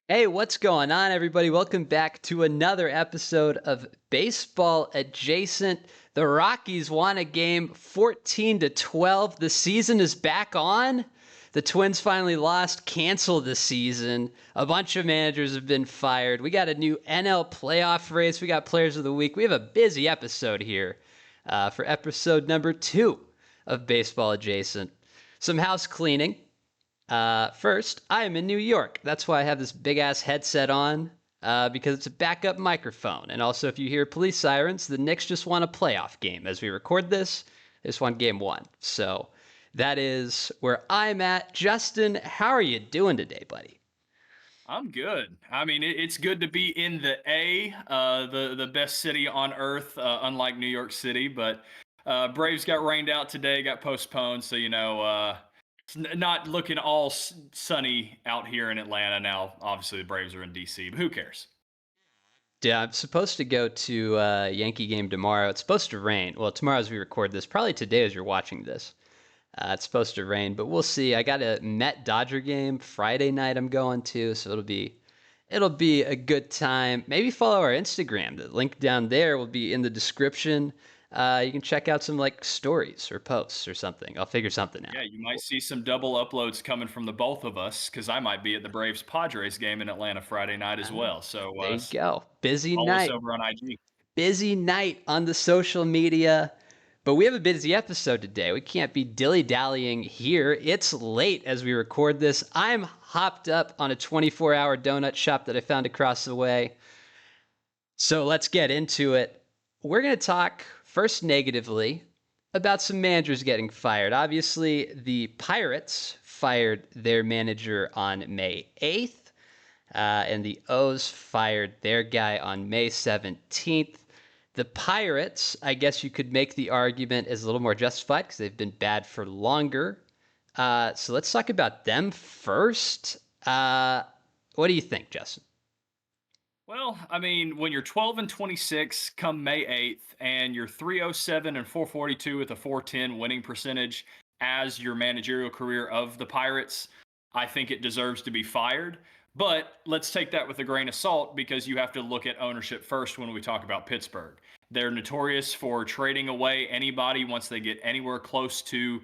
Hey, what's going on, everybody? Welcome back to another episode of Baseball Adjacent. The Rockies won a game 14 to 12. The season is back on. The Twins finally lost, canceled the season. A bunch of managers have been fired. We got a new NL playoff race. We got players of the week. We have a busy episode here for episode number 2 of Baseball Adjacent. Some house cleaning. First, I am in New York. That's why I have this big ass headset on, because it's a backup microphone. And also, if you hear police sirens, the Knicks just won a playoff game. As we record this, they just won game 1. So that is where I'm at. Justin, how are you doing today, buddy? I'm good. I mean, it's good to be in the A, the best city on earth, unlike New York City. But Braves got rained out today, got postponed, so it's not looking all sunny out here in Atlanta now. Obviously, the Braves are in DC, but who cares? Yeah, I'm supposed to go to a Yankee game tomorrow. It's supposed to rain. Well, tomorrow as we record this, probably today as you're watching this. It's supposed to rain, but we'll see. I got a Met Dodger game Friday night I'm going to, so it'll be a good time. Maybe follow our Instagram. The link down there will be in the description. You can check out some like stories or posts or something. I'll figure something Yeah, out. you might see some double uploads coming from the both of us because I might be at the Braves Padres game in Atlanta Friday night as Uh, well. So there you go. Busy follow us night. over on IG. Busy night on the social media. But we have a busy episode today. We can't be dilly-dallying here. It's late as we record this. I'm hopped up on a 24-hour donut shop that I found across the way. So let's get into it. We're going to talk first negatively about some managers getting fired. Obviously, the Pirates fired their manager on May 8th, and the O's fired their guy on May 17th. The Pirates, I guess you could make the argument, is a little more justified because they've been bad for longer. So let's talk about them first. What do you think, Justin? Well, I mean, when you're 12 and 26 come May 8th and you're 307 and 442 with a 410 winning percentage as your managerial career of the Pirates, I think it deserves to be fired. But let's take that with a grain of salt because you have to look at ownership first when we talk about Pittsburgh. They're notorious for trading away anybody once they get anywhere close to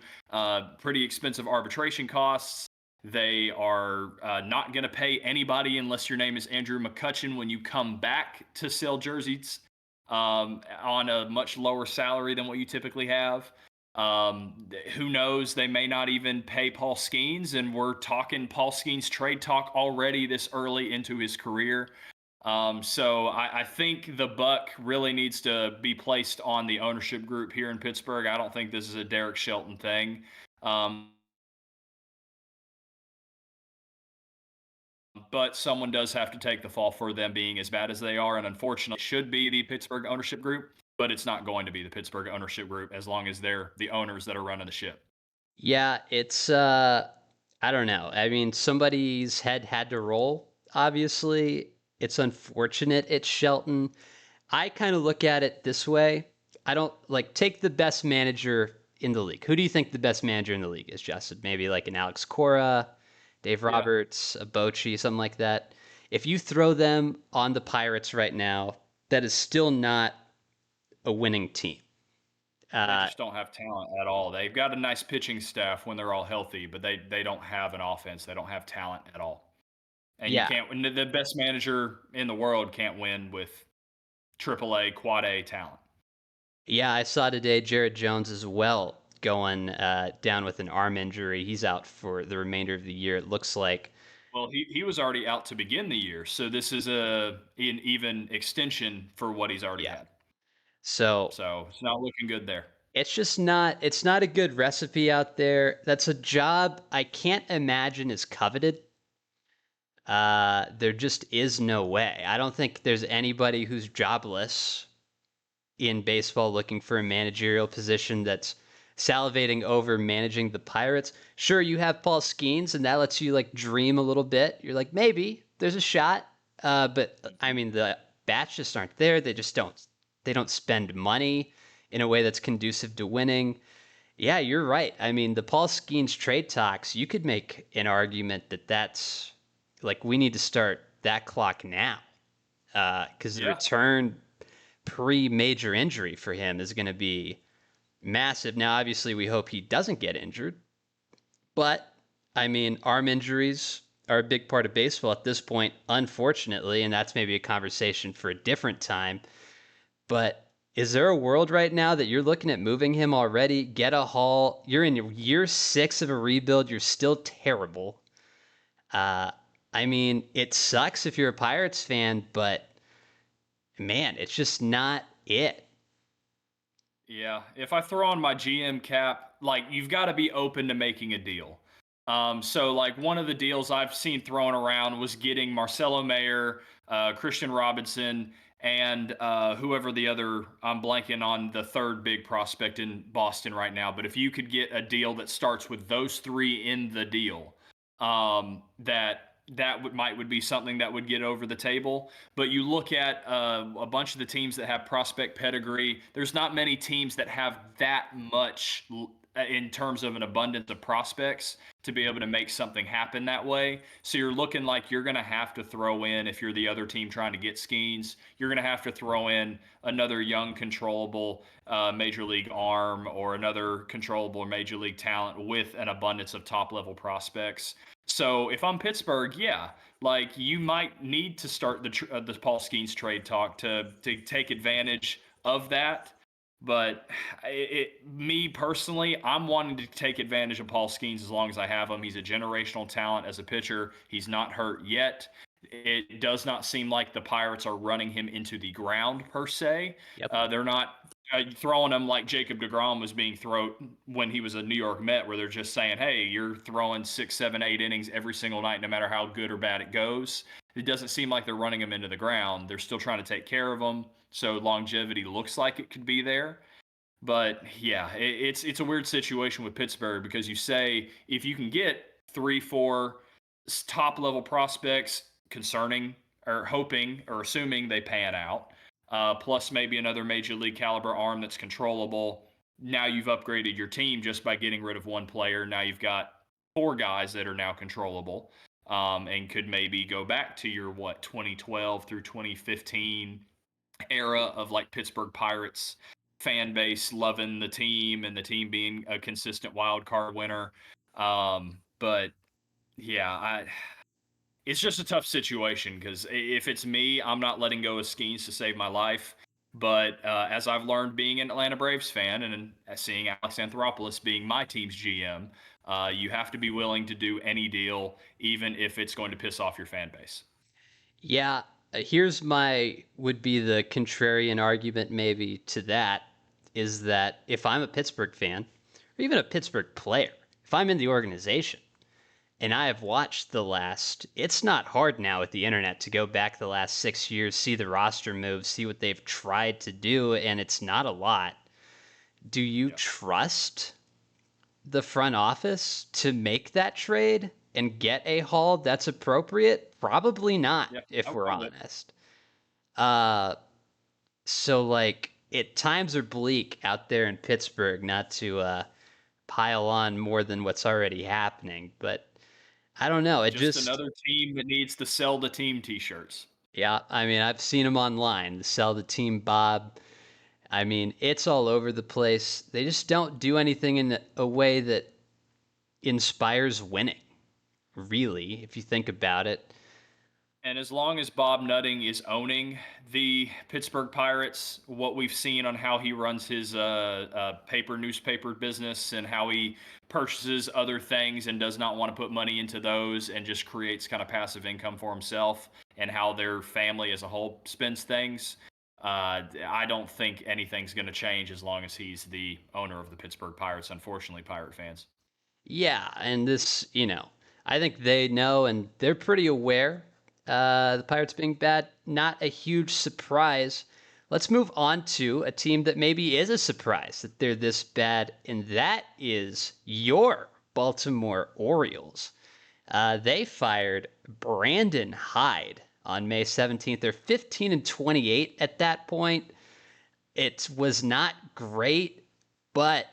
pretty expensive arbitration costs. They are not going to pay anybody unless your name is Andrew McCutchen when you come back to sell jerseys on a much lower salary than what you typically have. Who knows? They may not even pay Paul Skeens, and we're talking Paul Skeens trade talk already this early into his career. So I think the buck really needs to be placed on the ownership group here in Pittsburgh. I don't think this is a Derek Shelton thing. Um, but someone does have to take the fall for them being as bad as they are. And unfortunately, it should be the Pittsburgh ownership group, but it's not going to be the Pittsburgh ownership group as long as they're the owners that are running the ship. Yeah, it's I don't know. I mean, somebody's head had to roll, obviously. It's unfortunate it's Shelton. I kind of look at it this way. I don't like take the best manager in the league. Who do you think the best manager in the league is, Justin? Maybe like an Alex Cora, Dave Yeah. Roberts, a Bochy, something like that. If you throw them on the Pirates right now, that is still not a winning team. They Uh, just don't have talent at all. They've got a nice pitching staff when they're all healthy, but they don't have an offense. They don't have talent at all. And you yeah, can't, the best manager in the world can't win with AAA, quad A talent. Yeah, I saw today Jared Jones as well going down with an arm injury. He's out for the remainder of the year. It looks like. Well, he was already out to begin the year, so this is an even extension for what he's already Yeah. had. So So it's not looking good there. it's not a good recipe out there. That's a job I can't imagine is coveted. There just is no way. I don't think there's anybody who's jobless in baseball looking for a managerial position that's salivating over managing the Pirates. Sure, you have Paul Skeens, and that lets you like dream a little bit. You're like, maybe there's a shot. But I mean, the bats just aren't there. They just don't. They don't spend money in a way that's conducive to winning. Yeah, you're right. I mean, the Paul Skeens trade talks. You could make an argument that that's like we need to start that clock now, because the Yeah. return pre-major injury for him is going to be massive. Now, obviously, we hope he doesn't get injured, but I mean, arm injuries are a big part of baseball at this point, unfortunately, and that's maybe a conversation for a different time. But is there a world right now that you're looking at moving him already? Get a haul. You're in year 6 of a rebuild. You're still terrible. Uh, I mean, it sucks if you're a Pirates fan, but man, it's just not it. Yeah, if I throw on my GM cap, like you've got to be open to making a deal. So like one of the deals I've seen thrown around was getting Marcelo Mayer, Christian Robinson, and whoever the other. I'm blanking on the third big prospect in Boston right now. But if you could get a deal that starts with those three in the deal, that would be something that would get over the table. But you look at a bunch of the teams that have prospect pedigree. There's not many teams that have that much in terms of an abundance of prospects to be able to make something happen that way. So you're looking like you're going to have to throw in, if you're the other team trying to get Skeens, you're going to have to throw in another young, controllable major league arm or another controllable major league talent with an abundance of top level prospects. So if I'm Pittsburgh, yeah, like you might need to start the Paul Skeens trade talk to take advantage of that. But me personally, I'm wanting to take advantage of Paul Skeens as long as I have him. He's a generational talent as a pitcher. He's not hurt yet. It does not seem like the Pirates are running him into the ground per se. Yep. They're not throwing him like Jacob DeGrom was being thrown when he was a New York Met, where they're just saying, "Hey, you're throwing 6, 7, 8 innings every single night, no matter how good or bad it goes." It doesn't seem like they're running him into the ground. They're still trying to take care of him, so longevity looks like it could be there. But yeah, it's a weird situation with Pittsburgh because you say if you can get 3, 4 top level prospects, concerning or hoping or assuming they pan out, plus maybe another major league caliber arm that's controllable. Now you've upgraded your team just by getting rid of one player. Now you've got 4 guys that are now controllable, and could maybe go back to your 2012 through 2015 era of like Pittsburgh Pirates fan base loving the team and the team being a consistent wild card winner. But yeah, it's just a tough situation because if it's me, I'm not letting go of Skeens to save my life. But as I've learned being an Atlanta Braves fan and seeing Alex Anthopoulos being my team's GM, you have to be willing to do any deal, even if it's going to piss off your fan base. Yeah, here's my would be the contrarian argument maybe to that is that if I'm a Pittsburgh fan or even a Pittsburgh player, if I'm in the organization and I have watched it's not hard now with the internet to go back the last 6 years, see the roster moves, see what they've tried to do, and it's not a lot. Do you Yeah. trust the front office to make that trade and get a haul that's appropriate? Probably not, Yeah. I if we're wouldn't. honest. Uh, so like times are bleak out there in Pittsburgh, not to pile on more than what's already happening, but I don't know. It Just just another team that needs to sell the team T-shirts. yeah, I mean, I've seen them online, the sell the team Bob. I mean, it's all over the place. They just don't do anything in a way that inspires winning, really, if you think about it. And as long as Bob Nutting is owning the Pittsburgh Pirates, what we've seen on how he runs his newspaper business and how he purchases other things and does not want to put money into those and just creates kind of passive income for himself and how their family as a whole spends things, I don't think anything's going to change as long as he's the owner of the Pittsburgh Pirates, unfortunately, Pirate fans. Yeah, and this, I think they know and they're pretty aware. The Pirates being bad, not a huge surprise. Let's move on to a team that maybe is a surprise that they're this bad, and that is your Baltimore Orioles. They fired Brandon Hyde on May 17th. They're 15-28 at that point. It was not great, but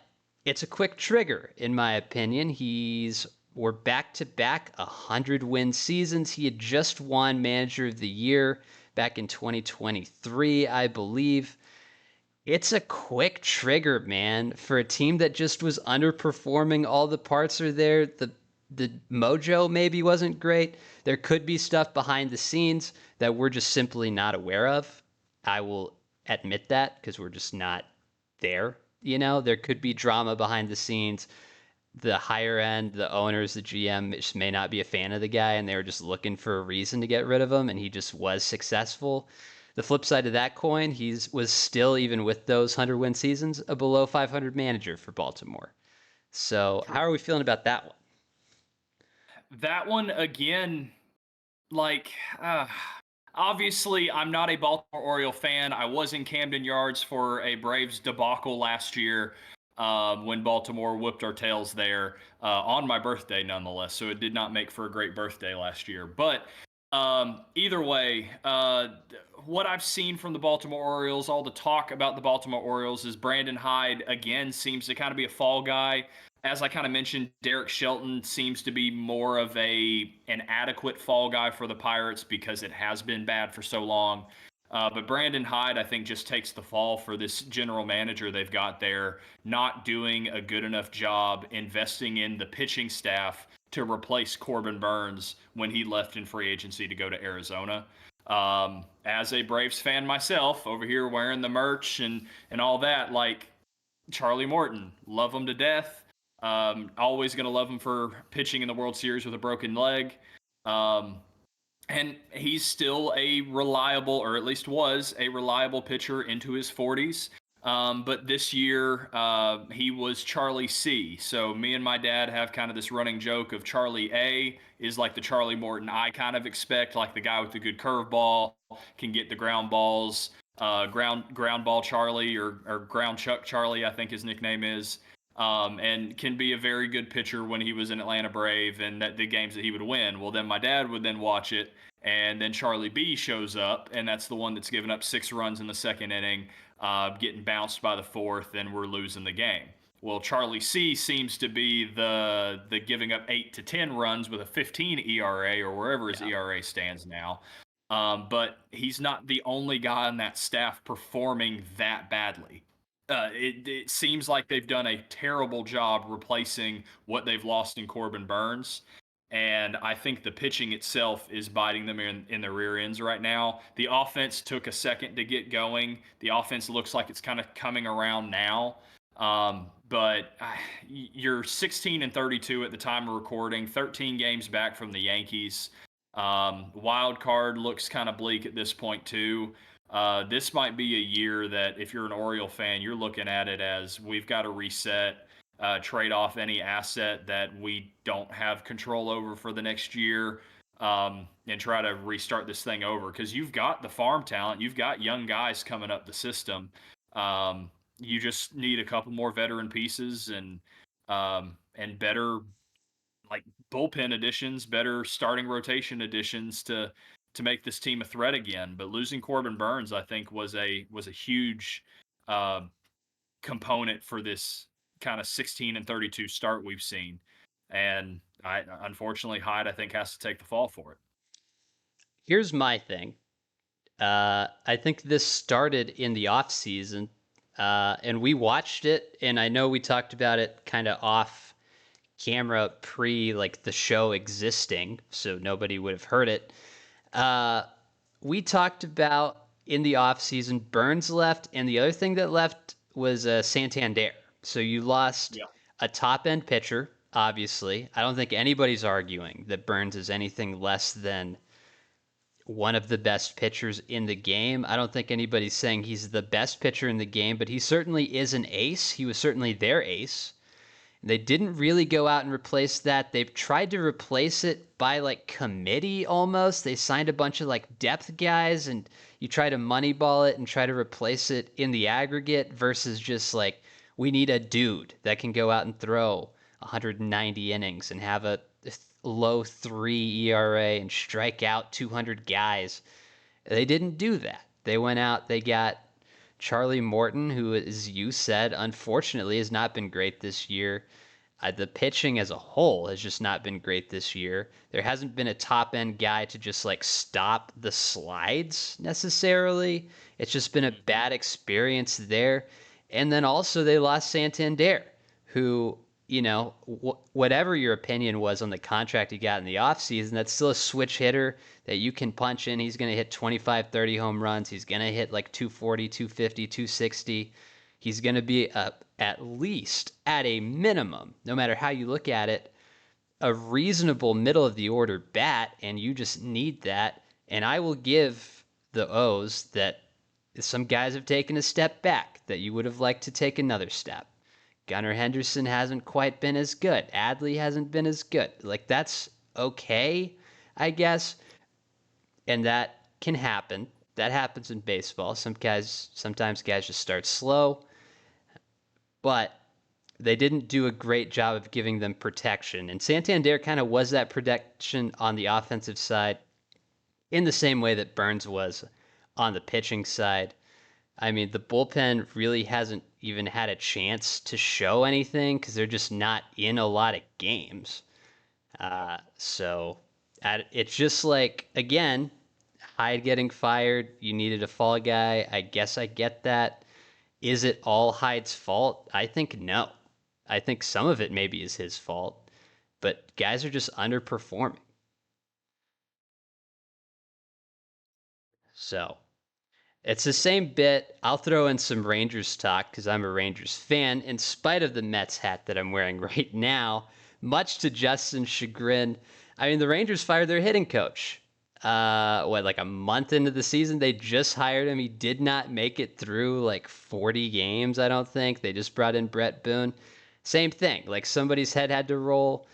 it's a quick trigger, in my opinion. He's were back-to-back 100-win seasons. He had just won Manager of the Year back in 2023, I believe. It's a quick trigger, man, for a team that just was underperforming. All the parts are there. The mojo maybe wasn't great. There could be stuff behind the scenes that we're just simply not aware of. I will admit that because we're just not there. There could be drama behind the scenes. The higher end, the owners, the GM just may not be a fan of the guy, and they were just looking for a reason to get rid of him, and he just was successful. The flip side of that coin, was still, even with those 100-win seasons, a below 500 manager for Baltimore. So how are we feeling about that one? That one again, like, obviously, I'm not a Baltimore Oriole fan. I was in Camden Yards for a Braves debacle last year when Baltimore whipped our tails there on my birthday, nonetheless. So it did not make for a great birthday last year. But either way, what I've seen from the Baltimore Orioles, all the talk about the Baltimore Orioles is Brandon Hyde again seems to kind of be a fall guy. As I kind of mentioned, Derek Shelton seems to be more of an adequate fall guy for the Pirates because it has been bad for so long. But Brandon Hyde, I think, just takes the fall for this general manager they've got there, not doing a good enough job investing in the pitching staff to replace Corbin Burns when he left in free agency to go to Arizona. As a Braves fan myself, over here wearing the merch and all that, like Charlie Morton, love him to death. Always going to love him for pitching in the World Series with a broken leg. And he's still a reliable, or at least was a reliable pitcher into his 40s. But this year, he was Charlie C. So me and my dad have kind of this running joke of Charlie A is like the Charlie Morton I kind of expect, like the guy with the good curveball, can get the ground balls, ground ball Charlie or ground Chuck Charlie, I think his nickname is. And can be a very good pitcher when he was an Atlanta Brave and that the games that he would win. Well, then my dad would then watch it, and then Charlie B shows up, and that's the one that's given up 6 runs in the second inning, getting bounced by the fourth, and we're losing the game. Well, Charlie C seems to be the giving up 8 to 10 runs with a 15 ERA or wherever his ERA stands now. But he's not the only guy on that staff performing that badly. It seems like they've done a terrible job replacing what they've lost in Corbin Burns. And I think the pitching itself is biting them in the rear ends right now. The offense took a second to get going. The offense looks like it's kind of coming around now. But you're 16-32 at the time of recording, 13 games back from the Yankees. Wild card looks kind of bleak at this point, too. This might be a year that if you're an Oriole fan, you're looking at it as we've got to reset, trade off any asset that we don't have control over for the next year, and try to restart this thing over. Because you've got the farm talent, you've got young guys coming up the system. You just need a couple more veteran pieces and better like bullpen additions, better starting rotation additions to make this team a threat again. But losing Corbin Burns, I think, was a huge component for this kind of 16-32 start we've seen. And unfortunately, Hyde, I think, has to take the fall for it. Here's my thing. I think this started in the off season, and we watched it, and I know we talked about it kind of off camera pre like the show existing, so nobody would have heard it. We talked about in the off season, Burns left, and the other thing that left was Santander. So you lost a top end pitcher. Obviously, I don't think anybody's arguing that Burns is anything less than one of the best pitchers in the game. I don't think anybody's saying he's the best pitcher in the game, but he certainly is an ace. He was certainly their ace. They didn't really go out and replace that. They've tried to replace it by like committee almost. They signed a bunch of like depth guys, and you try to moneyball it and try to replace it in the aggregate versus just like, we need a dude that can go out and throw 190 innings and have a low 3 ERA and strike out 200 guys. They didn't do that. They went out, they got Charlie Morton, who, as you said, unfortunately has not been great this year. The pitching as a whole has just not been great this year. There hasn't been a top end guy to just like stop the slides necessarily. It's just been a Mhm. bad experience there. And then also they lost Santander, who, whatever your opinion was on the contract he got in the offseason, that's still a switch hitter that you can punch in. He's going to hit 25, 30 home runs. He's going to hit like 240, 250, 260. He's going to be at least, at a minimum, no matter how you look at it, a reasonable middle of the order bat, and you just need that. And I will give the O's that some guys have taken a step back that you would have liked to take another step. Gunnar Henderson hasn't quite been as good. Adley hasn't been as good. Like, that's okay, I guess. And that can happen. That happens in baseball. Sometimes guys just start slow, but they didn't do a great job of giving them protection. And Santander kind of was that protection on the offensive side in the same way that Burns was on the pitching side. I mean, the bullpen really hasn't even had a chance to show anything because they're just not in a lot of games. So it's just like, again, Hyde getting fired. You needed a fall guy. I guess I get that. Is it all Hyde's fault? I think no. I think some of it maybe is his fault, but guys are just underperforming. So it's the same bit. I'll throw in some Rangers talk because I'm a Rangers fan, in spite of the Mets hat that I'm wearing right now, much to Justin's chagrin. I mean, the Rangers fired their hitting coach. Like a month into the season, they just hired him. He did not make it through like 40 games, I don't think. They just brought in Brett Boone. Same thing. Like somebody's head had to roll.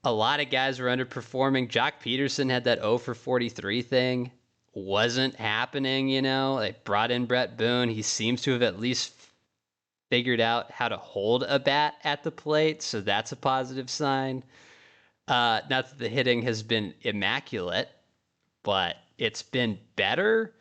A lot of guys were underperforming. Jock Peterson had that 0 for 43 thing. Wasn't happening, you know. They brought in Brett Boone. He seems to have at least figured out how to hold a bat at the plate, so that's a positive sign. Not that the hitting has been immaculate, but it's been better.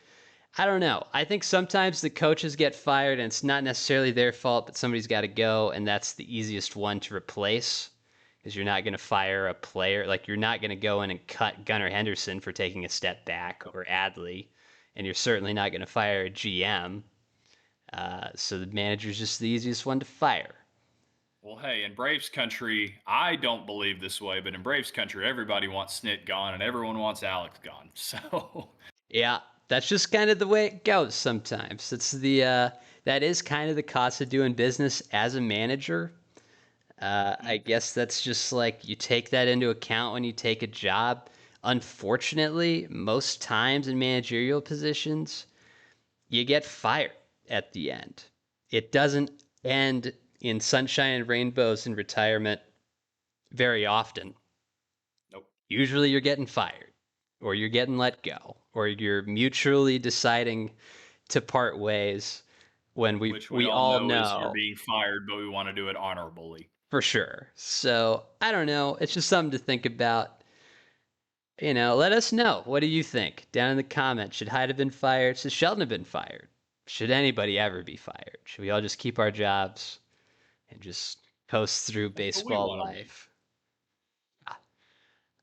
I don't know. I think sometimes the coaches get fired and it's not necessarily their fault, but somebody's got to go, and that's the easiest one to replace because you're not going to fire a player. Like, you're not going to go in and cut Gunnar Henderson for taking a step back or Adley, and you're certainly not going to fire a GM. So the manager's just the easiest one to fire. Well, hey, in Braves country, I don't believe this way, but in Braves country, everybody wants Snit gone and everyone wants Alex gone. So, Yeah, that's just kind of the way it goes sometimes. It's that is kind of the cost of doing business as a manager. I mhm. guess that's just like you take that into account when you take a job. Unfortunately, most times in managerial positions, you get fired at the end. It doesn't end in sunshine and rainbows in retirement very often. Nope. Usually you're getting fired, or you're getting let go, or you're mutually deciding to part ways when we Which we we all all know is you're know being fired, but we want to do it honorably. for sure. So I don't know. It's just something to think about. Let us know. What do you think? Down in the comments. Should Hyde have been fired? Should Sheldon have been fired? Should anybody ever be fired? Should we all just keep our jobs and just coast through That's what we baseball want to do.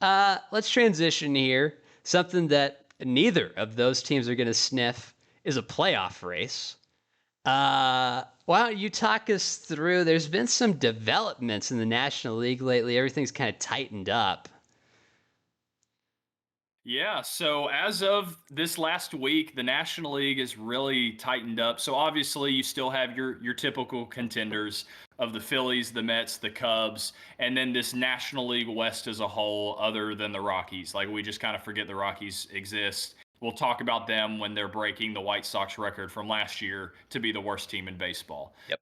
life? Let's transition here. Something that neither of those teams are going to sniff is a playoff race. Why don't you talk us through? There's been some developments in the National League lately. Everything's kind of tightened up. Yeah, so as of this last week, the National League is really tightened up. So obviously, you still have your typical contenders of the Phillies, the Mets, the Cubs, and then this National League West as a whole, other than the Rockies. Like, we just kind of forget the Rockies exist. We'll talk about them when they're breaking the White Sox record from last year to be the worst team in baseball. Yep.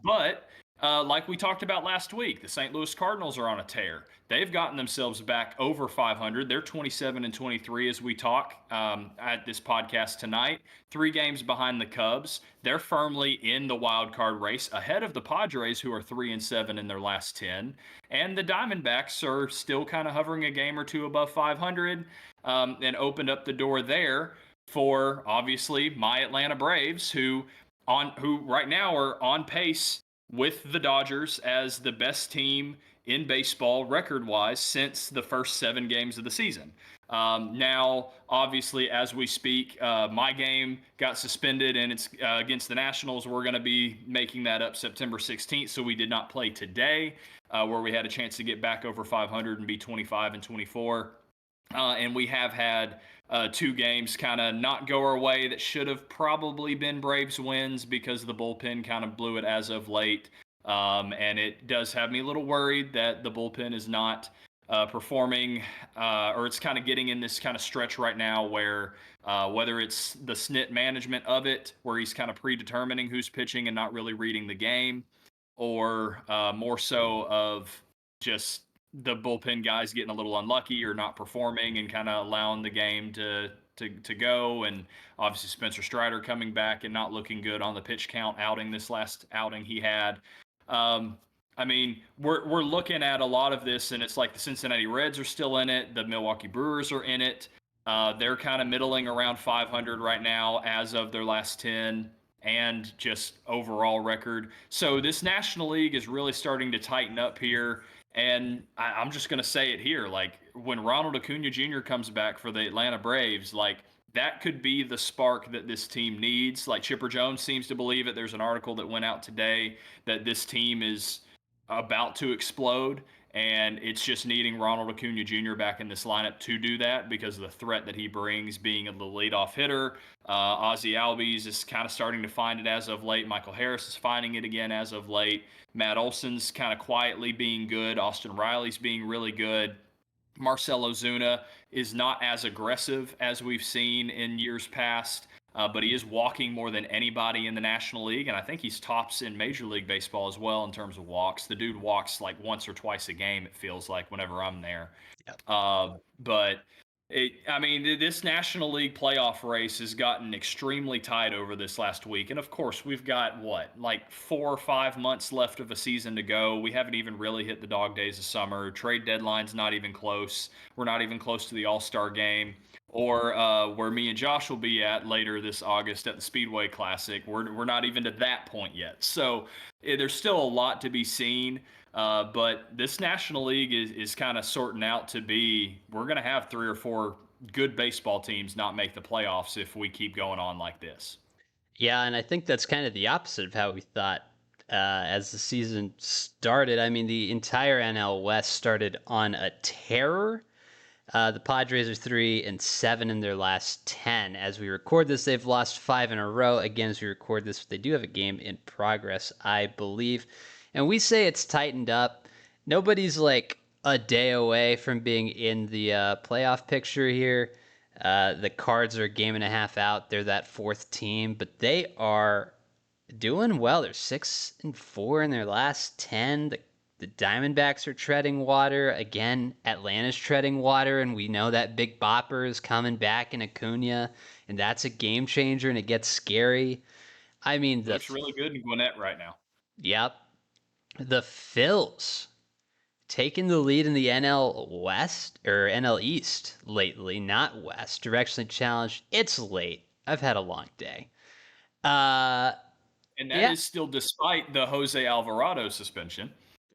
But like we talked about last week, the St. Louis Cardinals are on a tear. They've gotten themselves back over 500. They're 27 and 23 as we talk at this podcast tonight. 3 games behind the Cubs. They're firmly in the wild card race, ahead of the Padres, who are 3 and 7 in their last 10. And the Diamondbacks are still kind of hovering a game or two above 500, and opened up the door there for obviously my Atlanta Braves, who right now are on pace with the Dodgers as the best team in baseball record wise since the first 7 games of the season. Now, obviously, as we speak, my game got suspended and it's against the Nationals. We're going to be making that up September 16th. So we did not play today, where we had a chance to get back over 500 and be 25 and 24. And we have had 2 games kind of not go our way that should have probably been Braves wins because the bullpen kind of blew it as of late. And it does have me a little worried that the bullpen is not performing, or it's kind of getting in this kind of stretch right now where whether it's the snit management of it, where he's kind of predetermining who's pitching and not really reading the game, or more so of just the bullpen guys getting a little unlucky or not performing and kind of allowing the game to go. And obviously Spencer Strider coming back and not looking good on the pitch count outing this last outing he had. I mean, we're looking at a lot of this, and it's like the Cincinnati Reds are still in it, the Milwaukee Brewers are in it. They're kind of middling around 500 right now as of their last 10 and just overall record. So this National League is really starting to tighten up here. And I'm just going to say it here. Like, when Ronald Acuna Jr. comes back for the Atlanta Braves, like, that could be the spark that this team needs. Like, Chipper Jones seems to believe it. There's an article that went out today that this team is about to explode, and it's just needing Ronald Acuna Jr. back in this lineup to do that because of the threat that he brings, being the leadoff hitter. Ozzy Albies is kind of starting to find it as of late. Michael Harris is finding it again as of late. Matt Olson's kind of quietly being good. Austin Riley's being really good. Marcell Ozuna is not as aggressive as we've seen in years past, but he is walking more than anybody in the National League, and I think he's tops in Major League Baseball as well in terms of walks. The dude walks like once or twice a game, it feels like, whenever I'm there. Yep. But I mean, this National League playoff race has gotten extremely tight over this last week. And of course, we've got like 4 or 5 months left of a season to go. We haven't even really hit the dog days of summer. Trade deadline's not even close. We're not even close to the All-Star game, or where me and Josh will be at later this August at the Speedway Classic. We're not even to that point yet. So there's still a lot to be seen. But this National League is kind of sorting out to be, we're going to have 3 or 4 good baseball teams not make the playoffs if we keep going on like this. Yeah, and I think that's kind of the opposite of how we thought as the season started. I mean, the entire NL West started on a terror. The Padres are 3-7 in their last 10. As we record this, they've lost 5 in a row. Again, as we record this, they do have a game in progress, I believe. And we say it's tightened up. Nobody's like a day away from being in the playoff picture here. The Cards are a game and a half out. They're that 4th team, but they are doing well. They're 6-4 in their last 10. The Diamondbacks are treading water. Again, Atlanta's treading water, and we know that Big Bopper is coming back in Acuna, and that's a game changer, and it gets scary. I mean, Looks really good in Gwinnett right now. Yep. The Phils taking the lead in the NL West or NL East lately, not West. Directionally challenged. It's late. I've had a long day. And that Yeah, is still despite the Jose Alvarado suspension.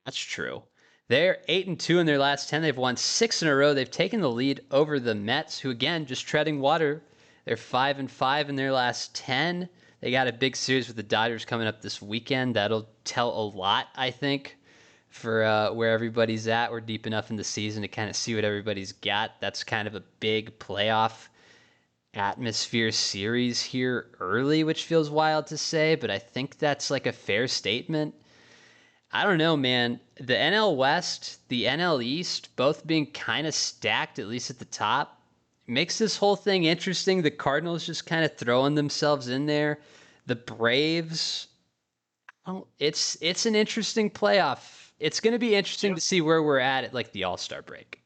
that's true. They're 8-2 in their last 10. They've won 6 in a row. They've taken the lead over the Mets, who again just treading water. They're 5-5 in their last 10. They got a big series with the Dodgers coming up this weekend. That'll tell a lot, I think, for where everybody's at. We're deep enough in the season to kind of see what everybody's got. That's kind of a big playoff atmosphere series here early, which feels wild to say, but I think that's like a fair statement. I don't know, man. The NL West, the NL East, both being kind of stacked, at least at the top, makes this whole thing interesting. The Cardinals just kind of throwing themselves in there. The Braves, oh, it's an interesting playoff. It's going to be interesting Yep. to see where we're at like the All-Star break.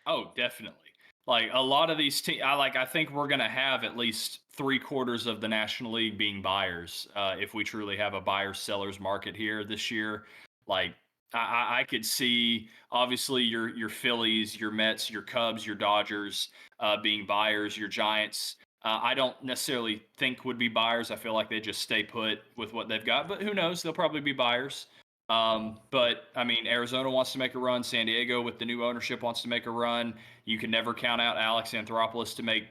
Oh, definitely. Like, a lot of these teams, I think we're going to have at least 3/4 of the National League being buyers, if we truly have a buyers sellers market here this year. Like, I could see obviously your Phillies, your Mets, your Cubs, your Dodgers being buyers. Your Giants, I don't necessarily think would be buyers. I feel like they just stay put with what they've got, but who knows? They'll probably be buyers. But I mean, Arizona wants to make a run. San Diego, with the new ownership, wants to make a run. You can never count out Alex Anthopoulos to make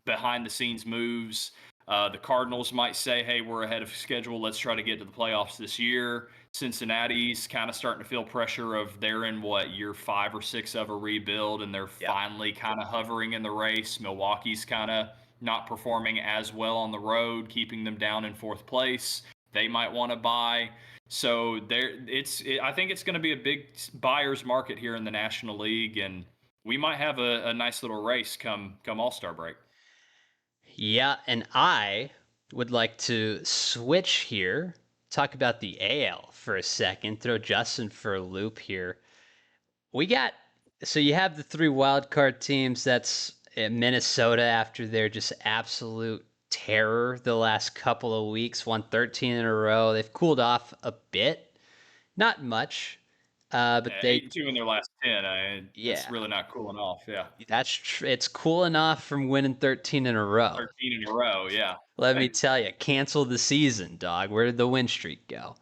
behind the scenes moves. The Cardinals might say, "Hey, we're ahead of schedule. Let's try to get to the playoffs this year." Cincinnati's kind of starting to feel pressure of they're in what year 5 or 6 of a rebuild, and they're Yeah. finally kind of hovering in the race. Milwaukee's kind of not performing as well on the road, keeping them down in fourth place. They might want to buy. So I think it's going to be a big buyer's market here in the National League, and we might have a nice little race come All Star break. Yeah, and I would like to switch here, talk about the AL for a second, throw Justin for a loop here. We got so you have the three wild card teams. That's Minnesota after their just absolute terror the last couple of weeks, won 13 in a row. They've cooled off a bit, not much, but Yeah, they 8-2 in their last 10. That's yeah, really not cooling off. Yeah, it's cool enough from winning 13 in a row. 13 in a row. Yeah, Let me tell you, cancel the season, dog. Where did the win streak go?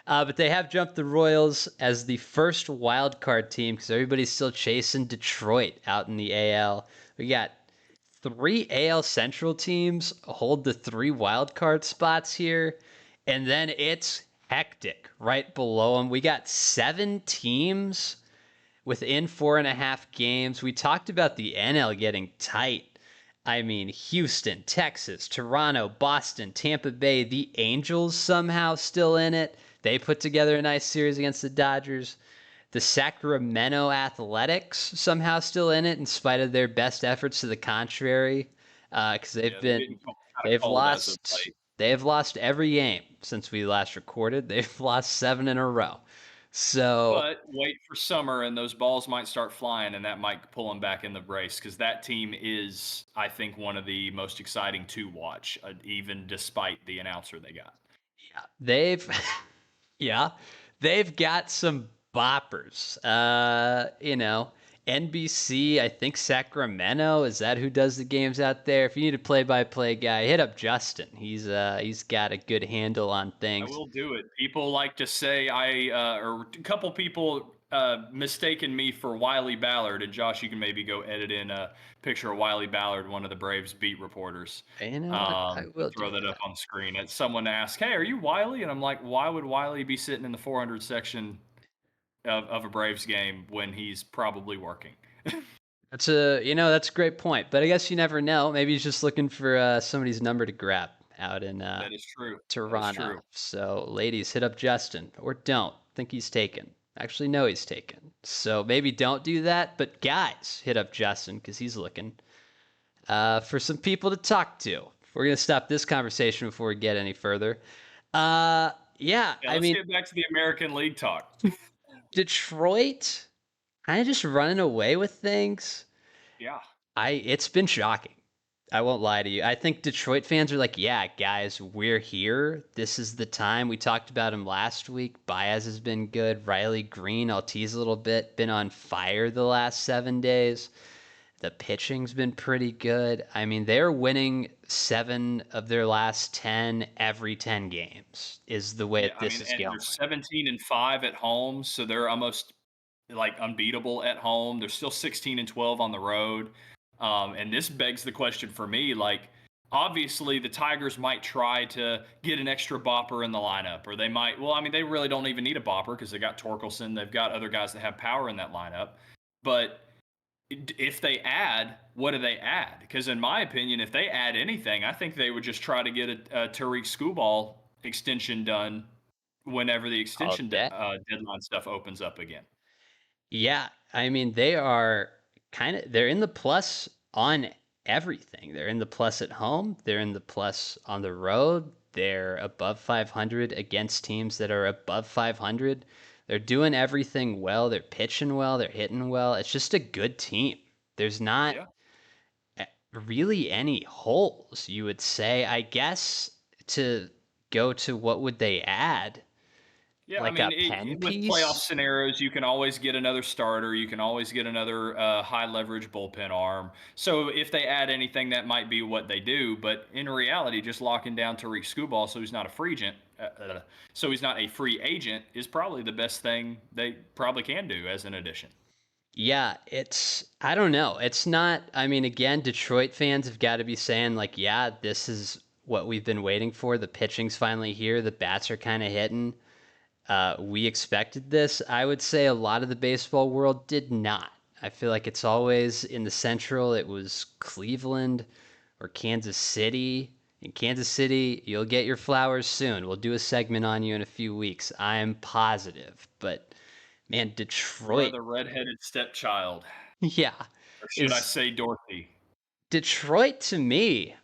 But they have jumped the Royals as the first wild card team because everybody's still chasing Detroit out in the AL. We got three AL Central teams hold the three wild card spots here, and then it's hectic right below them. We got 7 teams within 4.5 games. We talked about the NL getting tight. I mean, Houston, Texas, Toronto, Boston, Tampa Bay, the Angels somehow still in it. They put together a nice series against the Dodgers. The Sacramento Athletics somehow still in it in spite of their best efforts to the contrary, because yeah, they're getting kind of they've cold as of lost late. they've lost every game since we last recorded. They've lost 7 in a row. So But wait for summer, and those balls might start flying, and that might pull them back in the race because that team is, I think, one of the most exciting to watch, even despite the announcer they got. yeah, they've yeah, they've got some boppers. NBC, I think Sacramento, is that who does the games out there? If you need a play-by-play guy, hit up Justin. He's got a good handle on I things. will do it. People like to say or a couple people mistaken me for Wiley Ballard, and Josh, you can maybe go edit in a picture of Wiley Ballard, one of the Braves beat reporters. You know what? I And will do throw that up that. on the screen. And someone asked, "Hey, are you Wiley?" And I'm like, "Why would Wiley be sitting in the 400 section of a Braves game when he's probably working?" That's a great point. But I guess you never know. Maybe he's just looking for somebody's number to grab out in That is true. That is Toronto. true. So, ladies, hit up Justin or don't. Think he's taken. Actually, no, he's taken. So maybe don't do that. But guys, hit up Justin because he's looking for some people to talk to. We're gonna stop this conversation before we get any further. Yeah, Yeah, I let's mean, get back to the American League talk. Detroit kind of just running away with things. Yeah. It's been shocking. I won't lie to you. I think Detroit fans are like, yeah, guys, we're here. This is the time. We talked about him last week. Baez has been good. Riley Green, I'll tease a little bit, been on fire the last 7 days. The pitching's been pretty good. I mean, they're winning 7 of their last 10 every 10 games, is the way Yeah, I this mean, is and they're going. 17-5 at home, so they're almost like unbeatable at home. They're still 16-12 on the road. And this begs the question for me, like obviously the Tigers might try to get an extra bopper in the lineup, or they might, well, I mean, they really don't even need a bopper because they got Torkelson, they've got other guys that have power in that lineup. But if they add, what do they add? Because in my opinion, if they add anything, I think they would just try to get a Tariq Skubal extension done whenever the All extension day. deadline stuff opens up again. Yeah, I mean they are they're in the plus on everything. They're in the plus at home, they're in the plus on the road. They're above 500 against teams that are above 500. They're doing everything well. They're pitching well, they're hitting well. It's just a good team. There's not Yeah. really any holes, you would say. I guess to go to what would they add? Yeah, I Like mean, a pen with playoff piece? scenarios, you can always get another starter. You can always get another high leverage bullpen arm. So if they add anything, that might be what they do. But in reality, just locking down Tariq Skubal so he's not a free agent so he's not a free agent is probably the best thing they probably can do as an addition. Yeah, I don't know. It's not, I mean, again, Detroit fans have got to be saying, like, yeah, this is what we've been waiting for. The pitching's finally here. The bats are kind of hitting. We expected this. I would say a lot of the baseball world did not. I feel like it's always in the Central, it was Cleveland or Kansas City. In Kansas City, you'll get your flowers soon. We'll do a segment on you in a few weeks. I am positive. But man, You are Detroit, the redheaded stepchild, yeah, or should I is say Dorothy? Detroit to me.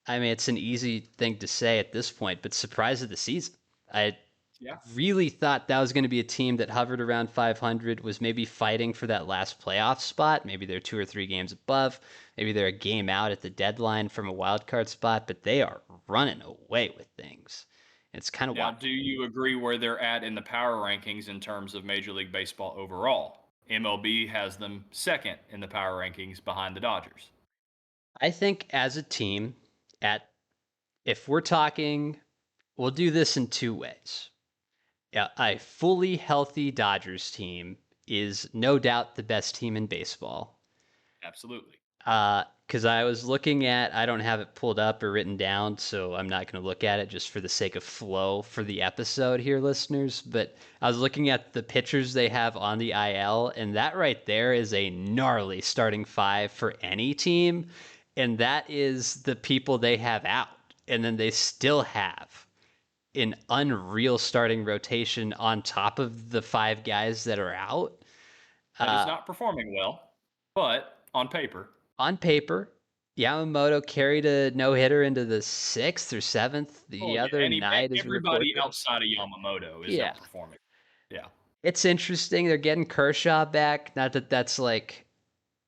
I mean, it's an easy thing to say at this point, but surprise of the season. I Yeah. really thought that was going to be a team that hovered around 500, was maybe fighting for that last playoff spot. Maybe they're 2 or 3 games above. Maybe they're a game out at the deadline from a wild card spot, but they are running away with things. It's kind of Now, wild. do you agree where they're at in the power rankings in terms of Major League Baseball overall? MLB has them second in the power rankings behind the Dodgers. I think as a team, at if we're talking, we'll do this in two ways. Yeah, a fully healthy Dodgers team is no doubt the best team in baseball. Absolutely. Because I was looking at, I don't have it pulled up or written down, so I'm not going to look at it just for the sake of flow for the episode here, listeners. But I was looking at the pitchers they have on the IL, and that right there is a gnarly starting five for any team. And that is the people they have out. And then they still have an unreal starting rotation on top of the five guys that are out. That is Uh, not performing well, but on paper, on paper, Yamamoto carried a no hitter into the sixth or seventh oh the yeah, other night as we record everybody this. outside of Yamamoto is Yeah, outperforming. Yeah. it's interesting. They're getting Kershaw back. Not that that's like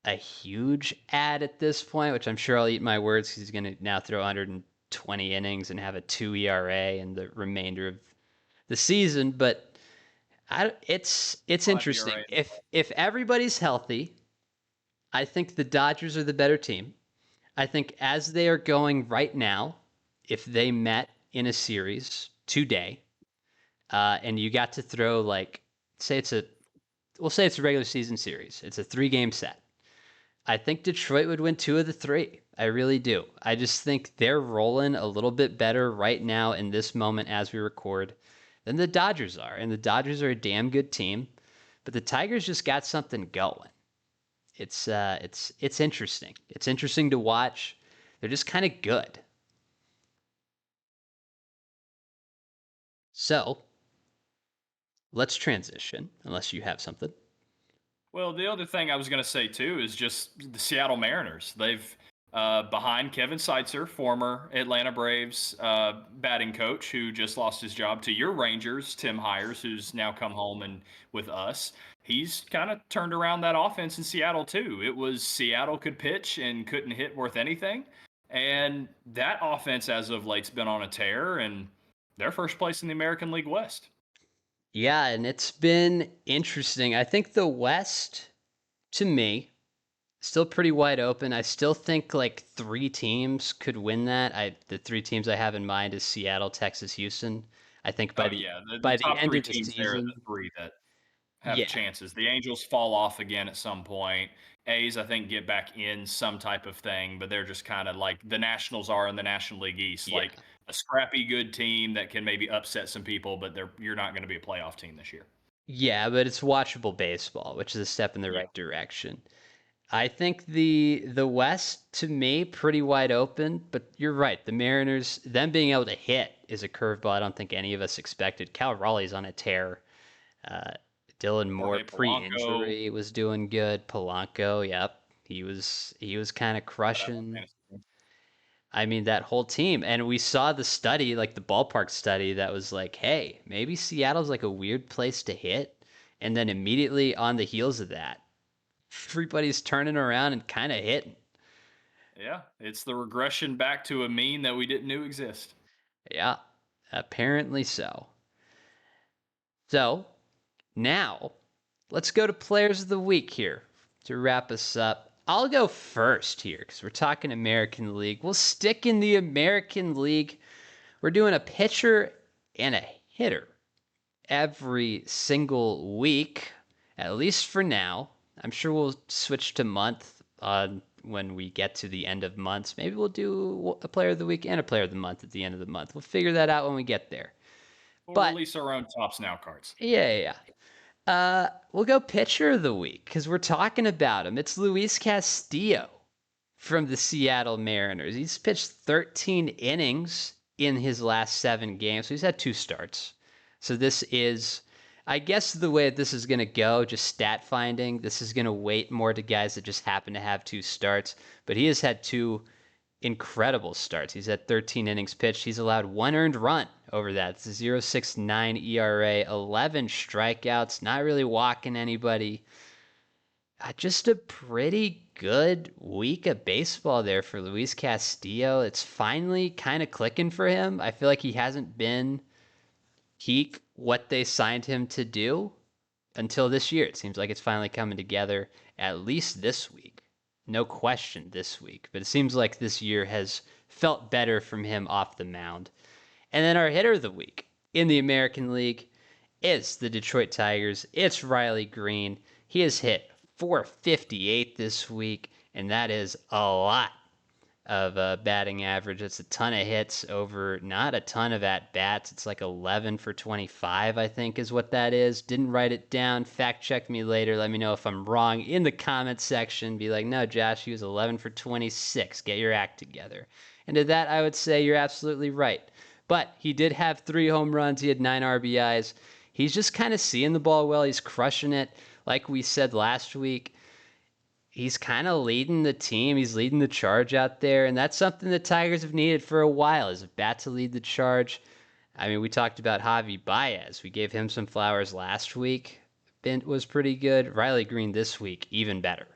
a huge ad at this point, which I'm sure I'll eat my words because he's going to now throw 120 innings and have a 2 ERA in the remainder of the season. But it's 5 interesting. ERA. If everybody's healthy, I think the Dodgers are the better team. I think as they are going right now, if they met in a series today, and you got to throw like, say it's a, we'll say it's a regular season series. It's a 3 game set. I think Detroit would win 2 of the 3. I really do. I just think they're rolling a little bit better right now in this moment as we record than the Dodgers are. And the Dodgers are a damn good team, but the Tigers just got something going. It's interesting. It's interesting to watch. They're just kind of good. So let's transition, unless you have something. Well, the other thing I was going to say too is just the Seattle Mariners. They've behind Kevin Seitzer, former Atlanta Braves batting coach, who just lost his job to your Rangers, Tim Hires, who's now come home and with us. He's kind of turned around that offense in Seattle too. It was Seattle could pitch and couldn't hit worth anything, and that offense as of late's been on a tear, and they're first place in the American League West. Yeah, and it's been interesting. I think the West, to me, still pretty wide open. I still think like 3 teams could win that. The 3 teams I have in mind is Seattle, Texas, Houston. I think Oh yeah, the by the top end three of the teams there are the season, three that have yeah, chances. The Angels fall off again at some point. A's, I think, get back in some type of thing, but they're just kind of like the Nationals are in the National League East, yeah, like a scrappy good team that can maybe upset some people, but you're not going to be a playoff team this year. yeah, but it's watchable baseball, which is a step in the Yeah. right direction. I think the West to me pretty wide open, but you're right. The Mariners, them being able to hit is a curveball I don't think any of us expected. Cal Raleigh's on a tear. Uh, Dylan Moore Jorge Polanco. pre-injury was doing good. Polanco, yep, he was kind of crushing. Fantasy team. I mean that whole team, and we saw the study, like the ballpark study, that was like, hey, maybe Seattle's like a weird place to hit, and then immediately on the heels of that, everybody's turning around and kind of hitting. Yeah, it's the regression back to a mean that we didn't knew exist. Yeah, apparently so. So now let's go to players of the week here to wrap us up. I'll go first here because we're talking American League. We'll stick in the American League. We're doing a pitcher and a hitter every single week, at least for now. I'm sure we'll switch to month when we get to the end of months. Maybe we'll do a player of the week and a player of the month at the end of the month. We'll figure that out when we get there. We'll But release our own tops now cards. yeah. We'll go pitcher of the week because we're talking about him. It's Luis Castillo from the Seattle Mariners. He's pitched 13 innings in his last 7 games. So he's had 2 starts. So this is, I guess, the way this is going to go, just stat finding. This is going to weight more to guys that just happen to have 2 starts. But he has had 2 incredible starts. He's had 13 innings pitched. He's allowed 1 earned run over that. It's a 0.69 ERA, 11 strikeouts, not really walking anybody. Just a pretty good week of baseball there for Luis Castillo. It's finally kind of clicking for him. I feel like he hasn't been peak what they signed him to do until this year. It seems like it's finally coming together, at least this week. No question this week. But it seems like this year has felt better from him off the mound. And then our hitter of the week in the American League is the Detroit Tigers. It's Riley Green. He has hit 458 this week, and that is a lot of batting average. It's a ton of hits over not a ton of at-bats. It's like 11 for 25, I think is what that is. Didn't write it down. Fact check me later. Let me know if I'm wrong in the comment section. Be like, no, Josh, he was 11 for 26. Get your act together. And to that, I would say you're absolutely right. But he did have 3 home runs. He had 9 RBIs. He's just kind of seeing the ball well. He's crushing it. Like we said last week, he's kind of leading the team. He's leading the charge out there. And that's something the Tigers have needed for a while, is a bat to lead the charge. I mean, we talked about Javi Baez. We gave him some flowers last week. Bent was pretty good. Riley Green this week, even better.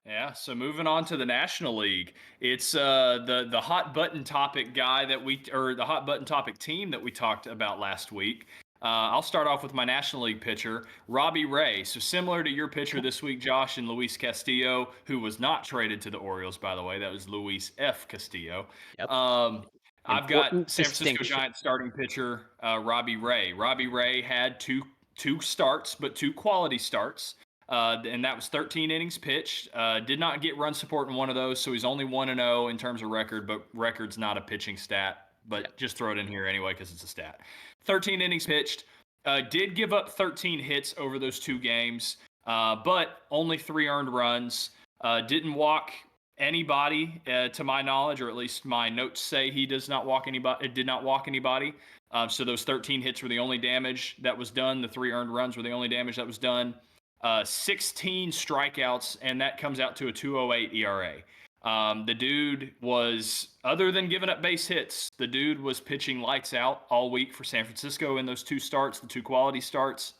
Yeah, so moving on to the National League, it's the hot button topic guy or the hot button topic team that we talked about last week. I'll start off with my National League pitcher, Robbie Ray. So similar to your pitcher this week, Josh, and Luis Castillo, who was not traded to the Orioles, by the way. That was Luis F. Castillo. Yep. I've got Important San Francisco distinction. Giants starting pitcher Robbie Ray. Robbie Ray had two starts, but 2 quality starts. And that was 13 innings pitched. Did not get run support in one of those, so he's only 1-0 in terms of record, but record's not a pitching stat. But just throw it in here anyway because it's a stat. 13 innings pitched. Did give up 13 hits over those 2 games, but only 3 earned runs. Didn't walk anybody, to my knowledge, or at least my notes say he does not walk anybody. It did not walk anybody. So those 13 hits were the only damage that was done. The 3 earned runs were the only damage that was done. 16 strikeouts, and that comes out to a 2.08 ERA. The dude was, other than giving up base hits, the dude was pitching lights out all week for San Francisco in those 2 starts, the 2 quality starts.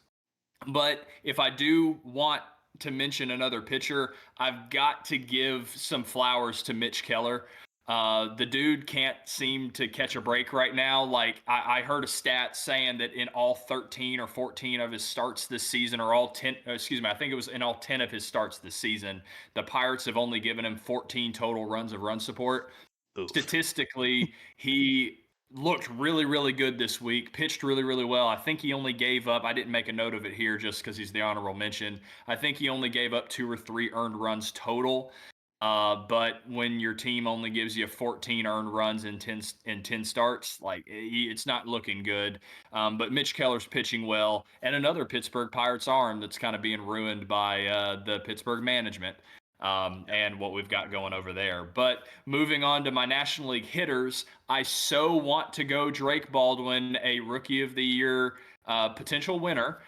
But if I do want to mention another pitcher, I've got to give some flowers to Mitch Keller. The dude can't seem to catch a break right now. Like I heard a stat saying that in all 13 or 14 of his starts this season, or all 10, I think it was in all 10 of his starts this season, the Pirates have only given him 14 total runs of run support. Oof. Statistically, he looked really, really good this week, pitched really, really well. I think he only gave up, I didn't make a note of it here just because he's the honorable mention. I think he only gave up 2 or 3 earned runs total. But when your team only gives you 14 earned runs in 10 starts, like it's not looking good. But Mitch Keller's pitching well, and another Pittsburgh Pirates arm that's kind of being ruined by the Pittsburgh management and what we've got going over there. But moving on to my National League hitters, I so want to go Drake Baldwin, a Rookie of the Year potential winner,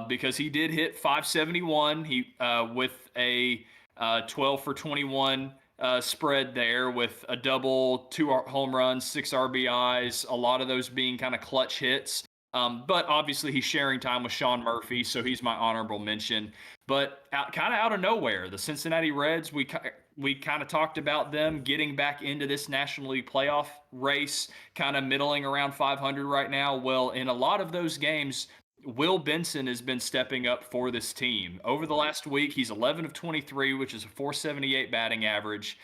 because he did hit 571. He with a 12 for 21 spread there with a double, 2 home runs, 6 RBIs, a lot of those being kind of clutch hits. But obviously he's sharing time with Sean Murphy, so he's my honorable mention. But kind of out of nowhere, the Cincinnati Reds, we kind of talked about them getting back into this National League playoff race, kind of middling around 500 right now. Well, in a lot of those games, Will Benson has been stepping up for this team. Over the last week, he's 11 of 23, which is a 478 batting average.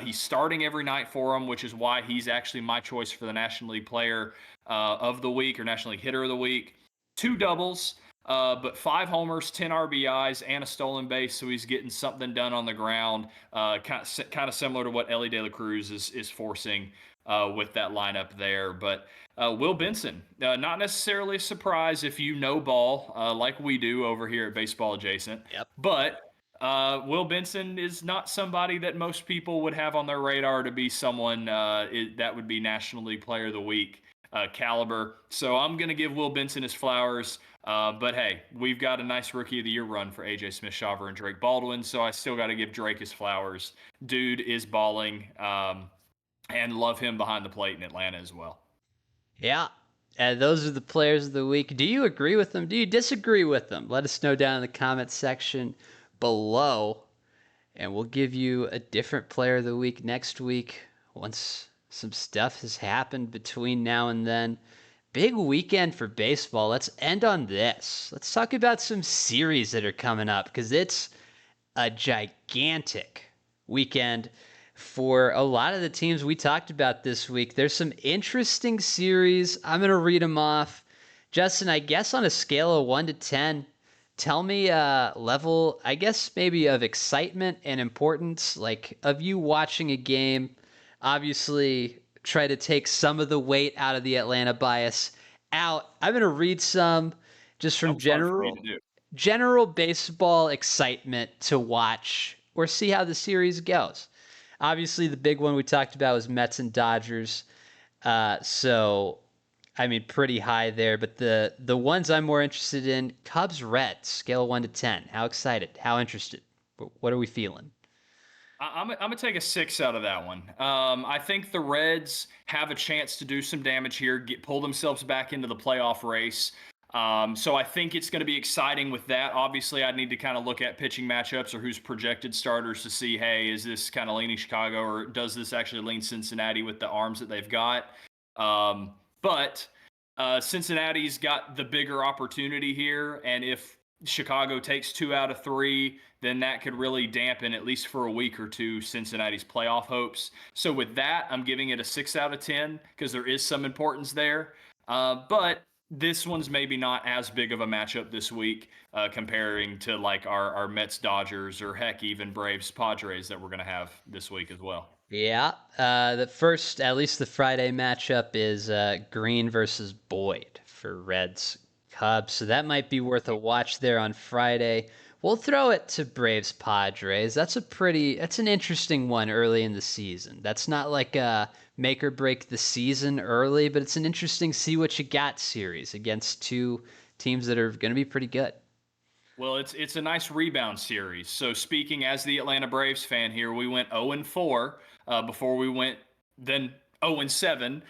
He's starting every night for him, which is why he's actually my choice for the National League Player of the Week or National League Hitter of the Week. 2 doubles, but 5 homers, 10 RBIs, and a stolen base. So he's getting something done on the ground, kind of similar to what Ellie De La Cruz is forcing with that lineup there. But Will Benson, not necessarily a surprise if you know ball like we do over here at Baseball Adjacent, Yep. but Will Benson is not somebody that most people would have on their radar to be someone that would be National League Player of the Week caliber. So I'm going to give Will Benson his flowers. But hey, we've got a nice Rookie of the Year run for AJ Smith-Shawver and Drake Baldwin, so I still got to give Drake his flowers. Dude is balling, and love him behind the plate in Atlanta as well. Yeah. And those are the players of the week. Do you agree with them? Do you disagree with them? Let us know down in the comment section below. And we'll give you a different player of the week next week once some stuff has happened between now and then. Big weekend for baseball. Let's end on this. Let's talk about some series that are coming up because it's a gigantic weekend for a lot of the teams we talked about this week. There's some interesting series. I'm going to read them off. Justin, I guess on a scale of 1 to 10, tell me level, I guess maybe of excitement and importance, like of you watching a game. Obviously, try to take some of the weight out of the Atlanta bias out. I'm going to read some just That from was fun for me to do. general baseball excitement to watch or see how the series goes. Obviously, the big one we talked about was Mets and Dodgers. So, I mean, pretty high there. But the ones I'm more interested in, Cubs Reds, scale of 1 to 10. How excited? How interested? What are we feeling? I'm gonna take a 6 out of that one. I think the Reds have a chance to do some damage here, pull themselves back into the playoff race. So I think it's going to be exciting with that. Obviously, I'd need to kind of look at pitching matchups or who's projected starters to see, hey, is this kind of leaning Chicago or does this actually lean Cincinnati with the arms that they've got? But Cincinnati's got the bigger opportunity here, and if Chicago takes 2 out of 3, then that could really dampen, at least for a week or two, Cincinnati's playoff hopes. So with that, I'm giving it a 6 out of 10 because there is some importance there. But this one's maybe not as big of a matchup this week comparing to like our Mets, Dodgers, or heck, even Braves, Padres that we're going to have this week as well. Yeah, the first, at least the Friday matchup is Green versus Boyd for Reds Cubs. So that might be worth a watch there on Friday. We'll throw it to Braves Padres. That's an interesting one early in the season. That's not like a make or break the season early, but it's an interesting see what you got series against two teams that are going to be pretty good. Well, it's a nice rebound series. So speaking as the Atlanta Braves fan here, we went 0-4 before we went then 0-7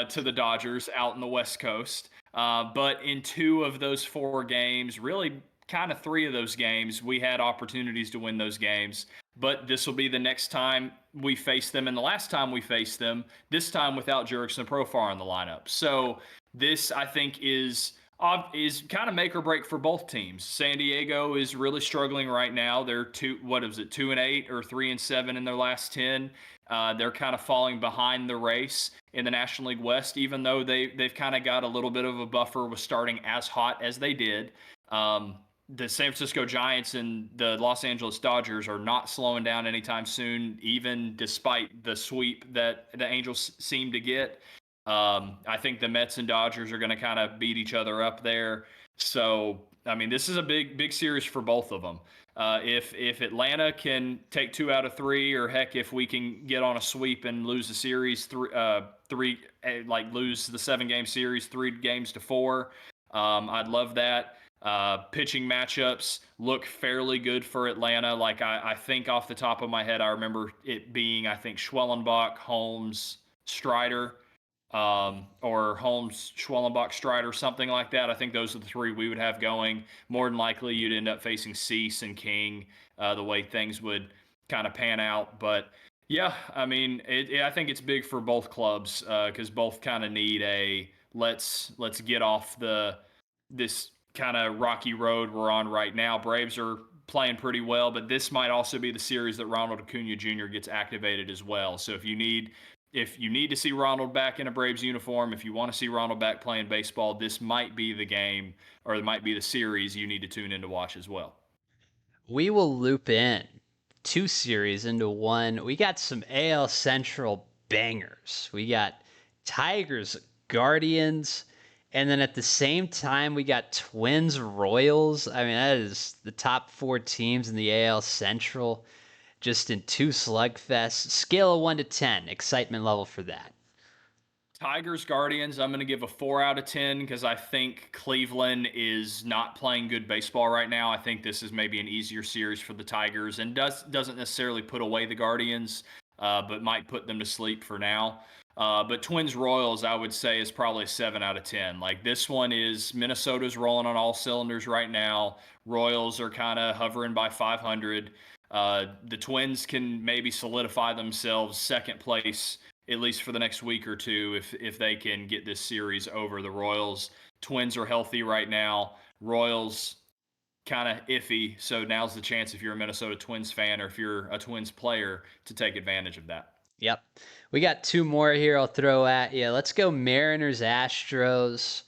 to the Dodgers out in the West Coast. But in 2 of those 4 games, really kind of 3 of those games, we had opportunities to win those games. But this will be the next time we face them, and the last time we faced them, this time without Jurickson and Profar in the lineup. So this, I think, is kind of make or break for both teams. San Diego is really struggling right now. They're 2-8 or 3-7 in their last 10. They're kind of falling behind the race in the National League West, even though they've kind of got a little bit of a buffer with starting as hot as they did. The San Francisco Giants and the Los Angeles Dodgers are not slowing down anytime soon, even despite the sweep that the Angels seem to get. I think the Mets and Dodgers are going to kind of beat each other up there. So, I mean, this is a big series for both of them. If Atlanta can take 2 out of 3, or heck, if we can get on a sweep and lose the series like lose the 7-game series 3-4, I'd love that. Pitching matchups look fairly good for Atlanta. Like I think off the top of my head, I remember it being, I think, Schwellenbach, Holmes, Strider, or Holmes, Schwellenbach, Strider, something like that. I think those are the 3 we would have going. More than likely, you'd end up facing Cease and King, the way things would kind of pan out. But yeah, I mean, I think it's big for both clubs because both kind of need a let's get off this kind of rocky road we're on right now. Braves are playing pretty well, but this might also be the series that Ronald Acuna Jr. gets activated as well. So if you need to see Ronald back in a Braves uniform, if you want to see Ronald back playing baseball, this might be the game, or it might be the series you need to tune in to watch as well. We will loop in two series into one. We got some AL Central bangers. We got Tigers, Guardians, and then at the same time, we got Twins, Royals. I mean, that is the top four teams in the AL Central just in two slugfests. Scale of 1 to 10, excitement level for that. Tigers Guardians, I'm going to give a 4 out of 10 because I think Cleveland is not playing good baseball right now. I think this is maybe an easier series for the Tigers and doesn't necessarily put away the Guardians, but might put them to sleep for now. But Twins Royals, I would say, is probably a 7 out of 10. Like this one is Minnesota's rolling on all cylinders right now. Royals are kind of hovering by 500. The Twins can maybe solidify themselves second place at least for the next week or two, if they can get this series over. The Royals, Twins are healthy right now. Royals kind of iffy. So now's the chance if you're a Minnesota Twins fan or if you're a Twins player to take advantage of that. Yep. We got two more here I'll throw at you. Let's go Mariners, Astros.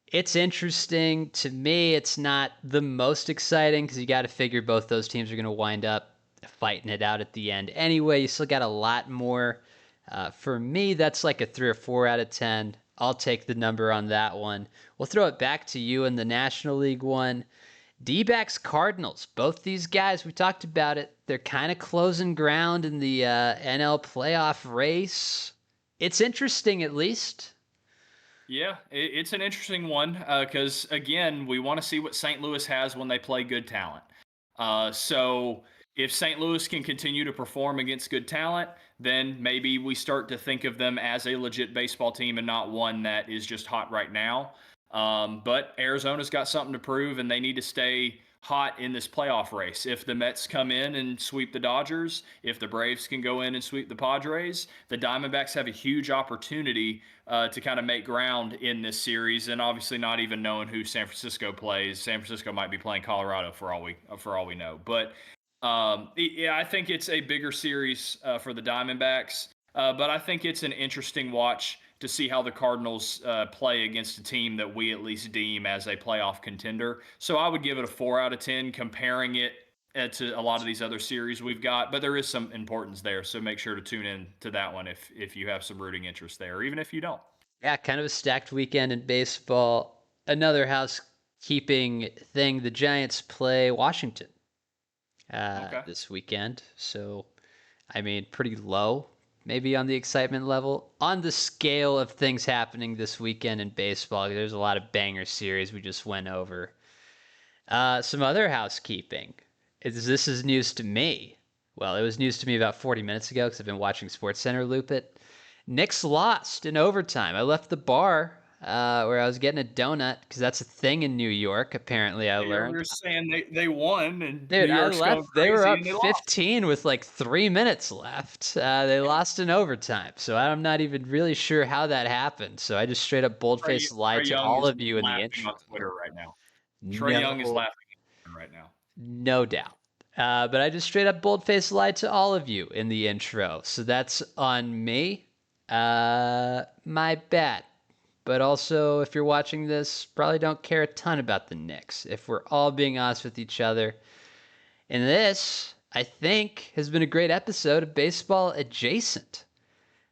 It's interesting. To me, it's not the most exciting because you got to figure both those teams are going to wind up fighting it out at the end. Anyway, you still got a lot more. For me, that's like a 3 or 4 out of 10. I'll take the number on that one. We'll throw it back to you in the National League one. D-backs, Cardinals. Both these guys, we talked about it. They're kind of closing ground in the NL playoff race. It's interesting, at least. Yeah, it's an interesting one because, again, we want to see what St. Louis has when they play good talent. So if St. Louis can continue to perform against good talent, then maybe we start to think of them as a legit baseball team and not one that is just hot right now. But Arizona's got something to prove, and they need to stay hot in this playoff race. If the Mets come in and sweep the Dodgers, if the Braves can go in and sweep the Padres, the Diamondbacks have a huge opportunity to kind of make ground in this series. And obviously, not even knowing who San Francisco plays, San Francisco might be playing Colorado for all we know. But yeah, I think it's a bigger series for the Diamondbacks. But I think it's an interesting watch to see how the Cardinals play against a team that we at least deem as a playoff contender. So I would give it a 4 out of 10, comparing it to a lot of these other series we've got. But there is some importance there, so make sure to tune in to that one if you have some rooting interest there, or even if you don't. Yeah, kind of a stacked weekend in baseball. Another housekeeping thing, the Giants play Washington Okay. this weekend. So, I mean, pretty low, maybe on the excitement level. On the scale of things happening this weekend in baseball, there's a lot of banger series we just went over. Some other housekeeping. This is news to me. Well, it was news to me about 40 minutes ago because I've been watching SportsCenter loop it. Knicks lost in overtime. I left the bar where I was getting a donut because that's a thing in New York, apparently, I Yeah, we learned. were saying they won and New Dude, I York's going left. They were crazy up and they lost. 15 with like 3 minutes left. They lost in overtime. So I'm not even really sure how that happened. So I just straight up boldface lied Trey to Young all is of you in the laughing intro. on Twitter right now. Trey Young is No, laughing right now. no doubt. But I just straight up boldface lied to all of you in the intro. So that's on me. My bad. But also, if you're watching this, probably don't care a ton about the Knicks, if we're all being honest with each other. And this, I think, has been a great episode of Baseball Adjacent.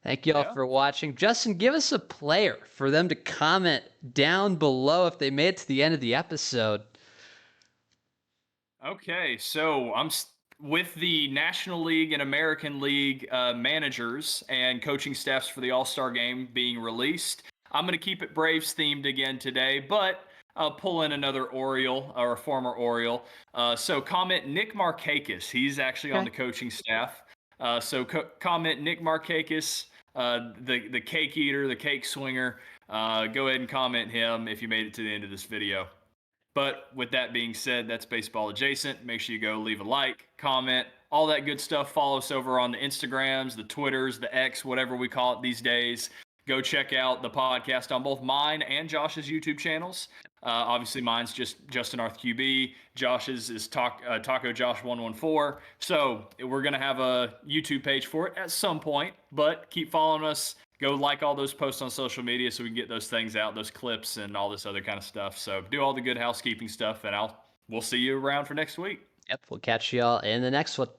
Thank you all Yeah. for watching. Justin, give us a player for them to comment down below if they made it to the end of the episode. Okay, so with the National League and American League managers and coaching staffs for the All-Star game being released. I'm going to keep it Braves themed again today, but I'll pull in another Oriole or a former Oriole. So comment Nick Markakis. He's actually on Okay. the coaching staff. So comment Nick Markakis, the cake eater, the cake swinger. Go ahead and comment him if you made it to the end of this video. But with that being said, that's Baseball Adjacent. Make sure you go leave a like, comment, all that good stuff. Follow us over on the Instagrams, the Twitters, the X, whatever we call it these days. go check out the podcast on both mine and Josh's YouTube channels. Obviously, mine's just Justin Arth QB. Josh's is Taco Josh 114. So we're gonna have a YouTube page for it at some point, but keep following us. Go like all those posts on social media so we can get those things out, those clips, and all this other kind of stuff. So do all the good housekeeping stuff, and we'll see you around for next week. Yep, we'll catch y'all in the next one.